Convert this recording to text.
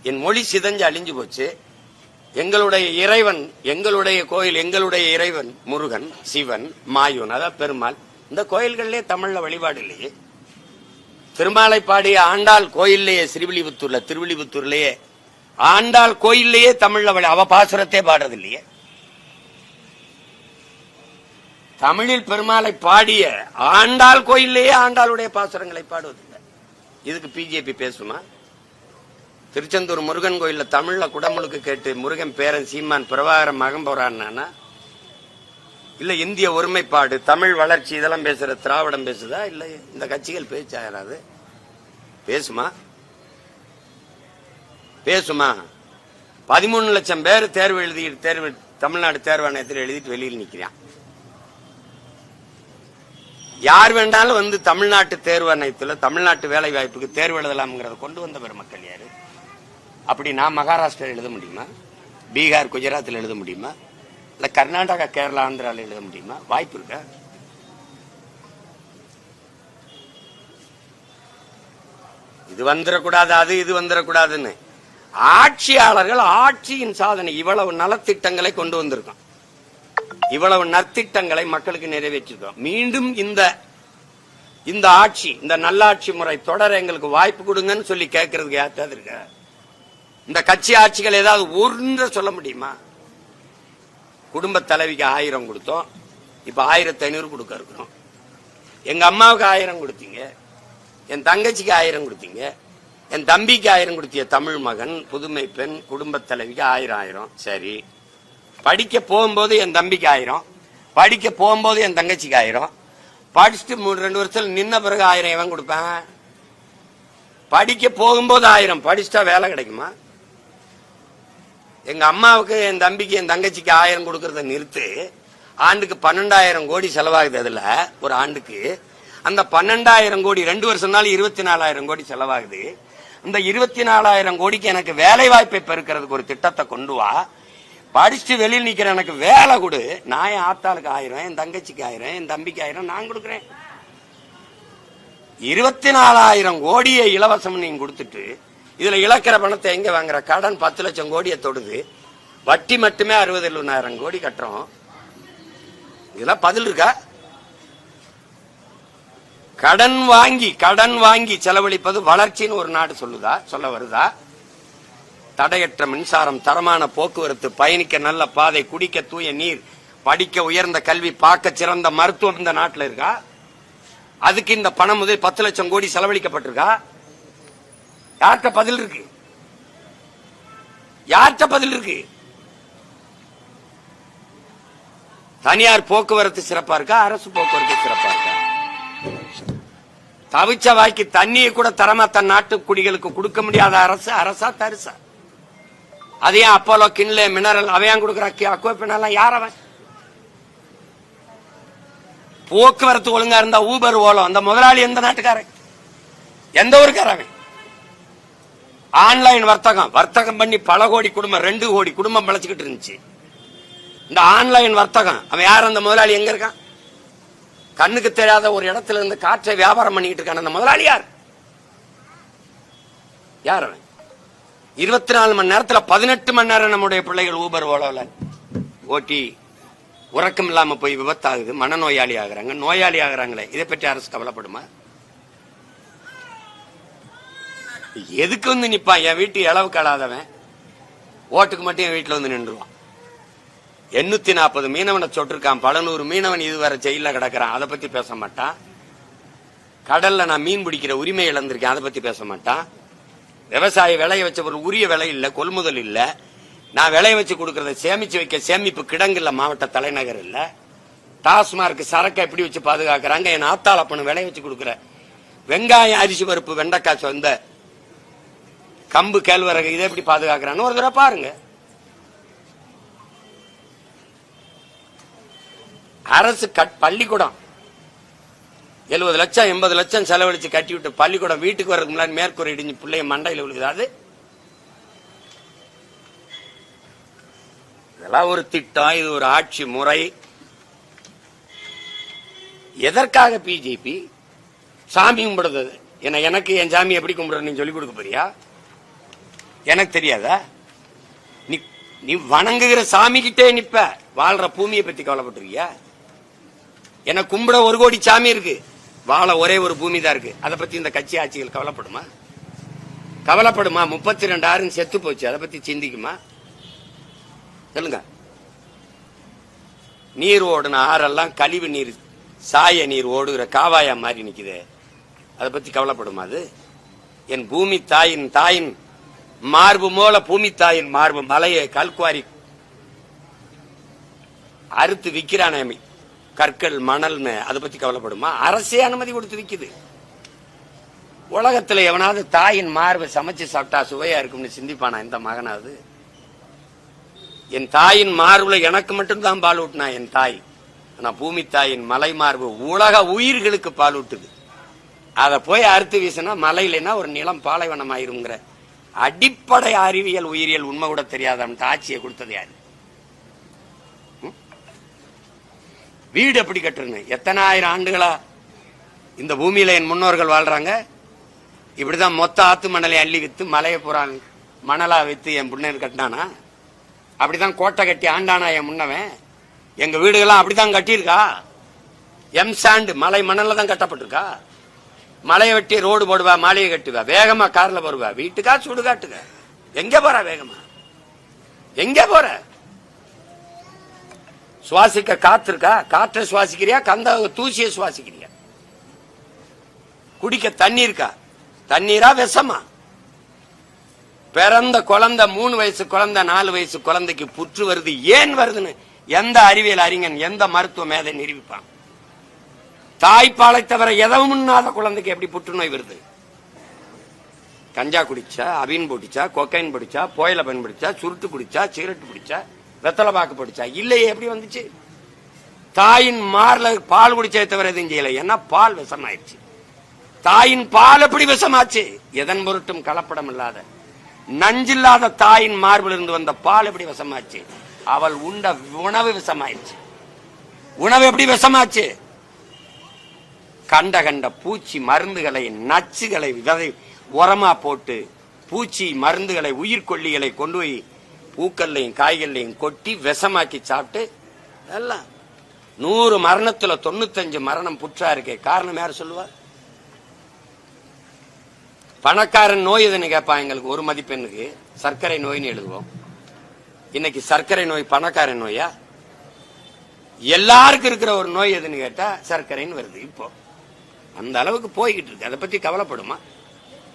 என் மொழி சிதஞ்சு அழிஞ்சு போச்சு. எங்களுடைய இறைவன், எங்களுடைய கோயில், எங்களுடைய இறைவன் முருகன், சிவன், மாயூன், அதாவது பெருமாள். இந்த கோயில்களிலே தமிழ்ல வழிபாடு இல்லையே. திருமாலை பாடிய ஆண்டாள் கோயிலேயே, ஸ்ரீவில்லிபுத்தூர்ல, திருவில்லிபுத்தூர்லயே ஆண்டாள் கோயிலேயே தமிழ்ல அவ பாசுரத்தே பாடுறது இல்லையே. தமிழில் பெருமாளை பாடிய ஆண்டாள் கோயிலேயே ஆண்டாளுடைய பாசுரங்களை பாடுவதில்லை. இதுக்கு பிஜேபி பேசுமா? திருச்செந்தூர் முருகன் கோயில்ல தமிழ்ல குடமுழுக்கு கேட்டு முருகன் பேரன் சீமான் பிரபாகரன் மகன் போறான்னா, இல்ல இந்திய ஒருமைப்பாடு, தமிழ் வளர்ச்சி இதெல்லாம் பேசுற திராவிடம் பேசுதா? இல்ல இந்த கட்சிகள் பேச்சாயிராது பேசுமா? பேசுமா? 13 லட்சம் பேர் தேர்வு எழுதி தமிழ்நாடு தேர்வாணையத்தில் எழுதிட்டு வெளியில் நிக்கிறான். யார் வேண்டாலும் வந்து தமிழ்நாட்டு தேர்வாணையத்தில் தமிழ்நாட்டு வேலை வாய்ப்புக்கு தேர்வு எழுதலாம்ங்கிறத கொண்டு வந்த பெருமக்கள் யாரு? அப்படி நான் மகாராஷ்டிரா எழுத முடியுமா? பீகார், குஜராத்தில் எழுத முடியுமா? இல்ல கர்நாடகா, கேரளா, ஆந்திராவில் எழுத முடியுமா? வாய்ப்பு இருக்கா? இது வந்துடக்கூடாது, அது இது வந்துடக்கூடாதுன்னு ஆட்சியாளர்கள் ஆட்சியின் சாதனை இவ்வளவு நலத்திட்டங்களை கொண்டு வந்திருக்கோம், இவ்வளவு நற்திட்டங்களை மக்களுக்கு நிறைவேற்றிருக்கோம். மீண்டும் இந்த ஆட்சி, இந்த நல்லாட்சி முறை தொடர எங்களுக்கு வாய்ப்பு கொடுங்கன்னு சொல்லி கேட்கறதுக்கு யார்ட்டாவது இருக்க? இந்த கட்சி ஆட்சிகள் ஏதாவது ஒன்று சொல்ல முடியுமா? குடும்ப தலைவிக்கு 1000 கொடுத்தோம், இப்ப 1500 கொடுக்க இருக்கிறோம். எங்க அம்மாவுக்கு 1000 கொடுத்தீங்க, என் தங்கச்சிக்கு 1000 கொடுத்தீங்க, என் தம்பிக்கு 1000 கொடுத்திய தமிழ் மகன், புதுமை பெண், குடும்ப தலைவிக்கு 1000. சரி, படிக்க போகும்போது என் தம்பிக்கு 1000, படிக்க போகும்போது என் தங்கச்சிக்கு 1000, படிச்சுட்டு 2 வருஷத்துல நின்ன பிறகு 1000 எவன் கொடுப்பேன்? படிக்க போகும்போது 1000, படிச்சுட்டா வேலை கிடைக்குமா? எங்க அம்மாவுக்கு, என் தம்பிக்கு, என் தங்கச்சிக்கு 1000 கொடுக்கறத நிறுத்து. ஆண்டுக்கு 12,000 கோடி செலவாகுது. அதுல ஒரு ஆண்டுக்கு அந்த 12,000 கோடி 2 வருஷம்னாலும் 24,000 கோடி செலவாகுது. இந்த 24,000 கோடிக்கு எனக்கு வேலை வாய்ப்பை பெருக்கிறதுக்கு ஒரு திட்டத்தை கொண்டு வா. படிச்சுட்டு வெளியில் நிக்கிற எனக்கு வேலை கொடு. நான் என் ஆத்தாளுக்கு 1000, என் தங்கச்சிக்கு 1000, என் தம்பிக்கு 1000 நான் கொடுக்குறேன். 24,000 கோடியை இலவசம் நீங்க கொடுத்துட்டு இதுல இழக்கிற பணத்தை எங்க வாங்குற? கடன் 10 லட்சம் கோடியை தொடுது, வட்டி மட்டுமே 60,000 கோடி கட்டுறோம். இதெல்லாம் பதில் இருக்கா? கடன் வாங்கி செலவழிப்பது வளர்ச்சின்னு ஒரு நாடு சொல்ல வருதா? தடையற்ற மின்சாரம், தரமான போக்குவரத்து, பயணிக்க நல்ல பாதை, குடிக்க தூய நீர், படிக்க உயர்ந்த கல்வி, பார்க்க சிறந்த மருத்துவம் இந்த நாட்டில் இருக்கா? அதுக்கு இந்த பணம் முதல் 10 லட்சம் கோடி செலவழிக்கப்பட்டிருக்கா? யார்கிட்ட பதில் இருக்கு? யார்கிட்ட பதில் இருக்கு? தனியார் போக்குவரத்து சிறப்பா இருக்கா? அரசு போக்குவரத்து சிறப்பா இருக்கா? தவிச்ச வாய்க்கு தண்ணியை கூட தரமா தன் நாட்டு குடிகளுக்கு கொடுக்க முடியாத அரசு அரசா தரிசா? அதையே அப்போலோ, கிண்லே, மினரல் அவையான் கொடுக்குற அக்வாபினெல்லாம் யார் அவன்? போக்குவரத்து ஒழுங்கா இருந்தா ஊபர், ஓலோ அந்த முதலாளி எந்த நாட்டுக்காரன்? எந்த ஊருக்காரன்? ஆன்லைன் வர்த்தகம் பண்ணி பல கோடி குடும்பம், 2 கோடி குடும்பம் பழச்சுக்கிட்டு இருந்துச்சு. இந்த ஆன்லைன் வர்த்தகம் அவன் யார்? அந்த முதலாளி எங்க இருக்கான்? கண்ணுக்கு தெரியாத ஒரு இடத்துல இருந்து காற்றை வியாபாரம் பண்ணிக்கிட்டு இருக்கான். அந்த முதலாளி யார்? யார் அவன்? 24 மணி நேரத்துல 18 மணி நேரம் நம்முடைய பிள்ளைகள் ஊபர், ஓலோல ஓட்டி உறக்கம் இல்லாம போய் விபத்தாகுது, மனநோயாளி ஆகுறாங்க, நோயாளி ஆகுறாங்களே. இதை பற்றி அரசு கவலைப்படுமா? எதுக்கு வந்து நிப்பான்? என் வீட்டு இளவு கலாதவன் ஓட்டுக்கு மட்டும் என் வீட்டுல வந்து நின்றுவான். 840 மீனவனை சொட்டிருக்கான், பல 100 மீனவன் இதுவரை ஜெயில கிடக்கிறான், அதை பத்தி பேச மாட்டான். கடல்ல நான் மீன் பிடிக்கிற உரிமை இழந்திருக்கேன், அதை பத்தி பேச மாட்டான். விவசாய விளைய வச்ச ஒரு உரிய விலை இல்ல, கொள்முதல் இல்ல, நான் விளைய வச்சு கொடுக்கறத சேமிச்சு வைக்க சேமிப்பு கிடங்கு இல்ல, மாவட்ட தலைநகர் இல்ல. டாஸ்மார்க் சரக்கை எப்படி வச்சு பாதுகாக்கிறாங்க? என் ஆத்தாளப்பனு விளைய வச்சு கொடுக்குற வெங்காயம், அரிசி, பருப்பு, வெண்டைக்காய், சொந்த கம்பு, கேழ்வரகு இதை எப்படி பாதுகாக்கிறான்னு ஒரு தடவை பாருங்க. அரசு பள்ளிக்கூடம் 70 லட்சம் 80 லட்சம் செலவழிச்சு கட்டி விட்டு பள்ளிக்கூடம் வீட்டுக்கு வரதுக்கு முன்னாடி மேற்கூரை இடிஞ்சு பிள்ளைய மண்டையில் விழுகுது. இதெல்லாம் ஒரு திட்டம், இது ஒரு ஆட்சி முறை. எதற்காக பிஜேபி சாமி கும்பிடுறது? எனக்கு என் சாமி எப்படி கும்பிடுறது நீ சொல்லிக் கொடுக்க போறியா? எனக்கு தெரியாதா? நீ நீ வணங்குகிற சாமி கிட்டே நிப்ப, வாழ்ற பூமியை பத்தி கவலைப்பட்டிருக்கியா? எனக்கு கும்பிட 1 கோடி சாமி இருக்கு, வாழ ஒரே ஒரு பூமி தான் இருக்கு. அதை பத்தி இந்த கட்சி ஆட்சிகள் கவலைப்படுமா? 32,000 செத்து போச்சு, அதை பத்தி சிந்திக்குமா? சொல்லுங்க. நீர் ஓடுன ஆறெல்லாம் கழிவு நீர், சாய நீர் ஓடுகிற காவாயா மாதிரி நிக்குது, அதை பத்தி கவலைப்படுமா? அது என் பூமி தாயின் மார்பு போல பூமி தாயின் மார்பு மலையை கல்குவாரி அறுத்து விக்கிறானே, கற்கள் மணல்னு, அதை பத்தி கவலைப்படுமா? அரசே அனுமதி கொடுத்து விக்குது. உலகத்துல எவனாவது தாயின் மார்பை சமைச்சு சாப்பிட்டா சுவையா இருக்கும்னு சிந்திப்பானா இந்த மகனாவது? என் தாயின் மார்புல எனக்கு மட்டும்தான் பால் ஊட்டினா என் தாய். ஆனா பூமி தாயின் மலை மார்பு உலக உயிர்களுக்கு பால் ஊட்டுது. அதை போய் அறுத்து வீசினா மலையிலனா ஒரு நிலம் பாலைவனம் ஆயிருங்கிற அடிப்படை அறிவியல் உயிரியல் உண்மை கூட தெரியாத ஆட்சியை கொடுத்தது யாரு? வீடு எப்படி கட்டுறேன்னு எத்தனை ஆயிரம் ஆண்டுகளா இந்த பூமியில என் முன்னோர்கள் வாழ்றாங்க. இப்படிதான் மொத்த ஆத்து மணலை அள்ளி வித்து மலையை பூரா மணலா வித்து என் புண்ணர் கட்டினானா? அப்படிதான் கோட்டை கட்டி ஆண்டானா என் முன்னவன்? எங்க வீடுகள்லாம் அப்படிதான் கட்டியிருக்கா? எம்சாண்டு மலை மணல்ல தான் கட்டப்பட்டிருக்கா? மலையை வெட்டி ரோடு போடுவா, மாலையை கட்டுவா, வேகமா கார்ல போடுவா, வீட்டுக்கா சுடுகாட்டுக்க? எங்க போற வேகமா? எங்க போற? சுவாசிக்க காத்து இருக்கா? காற்றை சுவாசிக்கிறியா, கந்த தூசியை சுவாசிக்கிறியா? குடிக்க தண்ணி இருக்கா? தண்ணீரா விஷமா? பிறந்த குழந்தை 3 வயசு குழந்தை 4 வயசு குழந்தைக்கு புற்று வருது, ஏன் வருதுன்னு எந்த அறிவியல் அறிஞன் எந்த மருத்துவ மேதை நிரூபிப்பான்? தாய்ப்பாலை தவிர எதவும் முன்னாத குழந்தைக்கு எப்படி புற்றுநோய் வருது? கஞ்சா குடிச்சா, அபின் போட்டுச்சா, கொக்கைன் பிடிச்சா, புயல பயன்படுத்தா, சுருட்டு குடிச்சா, சிகரெட் பிடிச்சா, வெத்தலை பாக்கு பிடிச்சா? இல்லையே, எப்படி வந்துச்சு? தாயின் மார்ல பால் குடிச்சதை தவிர எதுவும் செய்யல. ஏன்னா பால் விஷமாயிருச்சு. தாயின் பால் எப்படி விஷமாச்சு? எதன் பொருட்டும் கலப்படம் இல்லாத நஞ்சில்லாத தாயின் மார்பில் இருந்து வந்த பால் எப்படி விஷமாச்சு? அவள் உண்ட உணவு விஷமாயிருச்சு. உணவு எப்படி விஷமாச்சு? கண்ட கண்ட பூச்சி மருந்துகளை, நச்சுகளை விதை உரமா போட்டு பூச்சி மருந்துகளை, உயிர்கொல்லிகளை கொண்டு போய் பூக்கள்லையும் காய்கள்லையும் கொட்டி விஷமாக்கி சாப்பிட்டு எல்லாம் 100 மரணத்துல 95 மரணம் புற்றா இருக்கே. காரணம் யார் சொல்லுவா? பணக்காரன் நோய் எதுன்னு கேட்பா. எங்களுக்கு ஒரு மதிப்பெண்ணுக்கு சர்க்கரை நோய்னு எழுதுவோம். இன்னைக்கு சர்க்கரை நோய் பணக்காரன் நோயா? எல்லாருக்கும் இருக்கிற ஒரு நோய் எதுன்னு கேட்டா சர்க்கரைன்னு வருது. இப்போ அந்த அளவுக்கு போய்கிட்டு இருக்கு. அதை பத்தி கவலைப்படுமா?